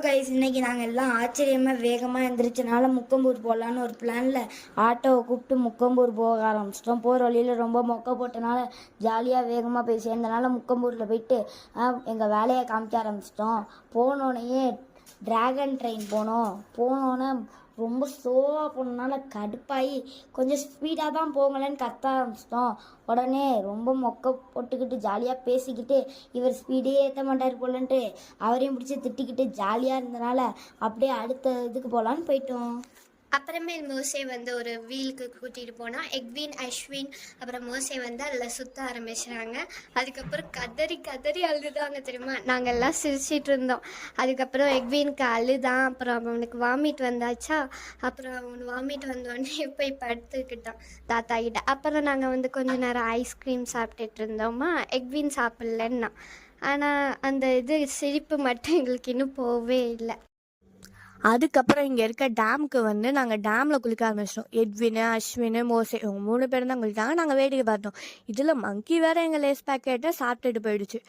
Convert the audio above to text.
Guys, இன்னைக்கு நாங்கள் எல்லாம் ஆச்சரியமாக வேகமாக எழுந்திரிச்சனால முக்கம்பூர் போகலான்னு ஒரு பிளானில் ஆட்டோவை கூப்பிட்டு முக்கம்பூர் போக ஆரம்பிச்சிட்டோம். போகிற வழியில் ரொம்ப மொக்க போட்டனால ஜாலியாக வேகமாக போய் சேர்ந்தனால முக்கம்பூரில் போயிட்டு எங்கள் வேலையை காமிக்க ஆரம்பிச்சிட்டோம். போனோடனே ட்ராகன் ட்ரெயின் போனோன்னே ரொம்ப ஸ்லோவாக போனதுனால கடுப்பாகி கொஞ்சம் ஸ்பீடாக தான் போங்களேன்னு கத்த ஆரம்பிச்சிட்டோம். உடனே ரொம்ப மொக்க போட்டுக்கிட்டு ஜாலியாக பேசிக்கிட்டு இவர் ஸ்பீடே ஏற்ற மாட்டார் போலன்ட்டு அவரையும் பிடிச்சி திட்டிக்கிட்டு ஜாலியாக இருந்தனால அப்படியே அடுத்த இதுக்கு போகலான்னு போயிட்டோம். அப்புறமேல் மோசே வந்து ஒரு வீலுக்கு கூட்டிகிட்டு போனால் எக்வின் அஸ்வின் அப்புறம் மோசே வந்து அதில் சுற்ற ஆரம்பிச்சுறாங்க. அதுக்கப்புறம் கதறி கதறி அழுதாங்க தெரியுமா. நாங்கள் எல்லாம் சிரிச்சிட்டு இருந்தோம். அதுக்கப்புறம் எக்வினுக்கு அழுதான். அப்புறம் அவனுக்கு வாமிட் வந்தாச்சா. அப்புறம் அவன் வாமிட் வந்தோடனே போய் படுத்துக்கிட்டான் தாத்தா கிட்ட. அப்புறம் நாங்கள் வந்து கொஞ்ச நேரம் ஐஸ்கிரீம் சாப்பிட்டுட்டு இருந்தோமா. எக்வின் சாப்பிட்லன்னா, ஆனால் அந்த சிரிப்பு மட்டும் எங்களுக்கு இன்னும் போகவே இல்லை. அதுக்கப்புறம் இங்கே இருக்க டேமுக்கு வந்து நாங்கள் டேமில் குளிக்க ஆரம்பிச்சிட்டோம். எட்வின், அஸ்வின், மோசே இவங்க 3 பேரும் தான் குளித்தாங்க. நாங்கள் வேடிக்கை பார்த்தோம். இதில் மங்கி வேறு எங்கள் லேஸ் பேக்கெட்டை சாப்பிட்டுட்டு போயிடுச்சு.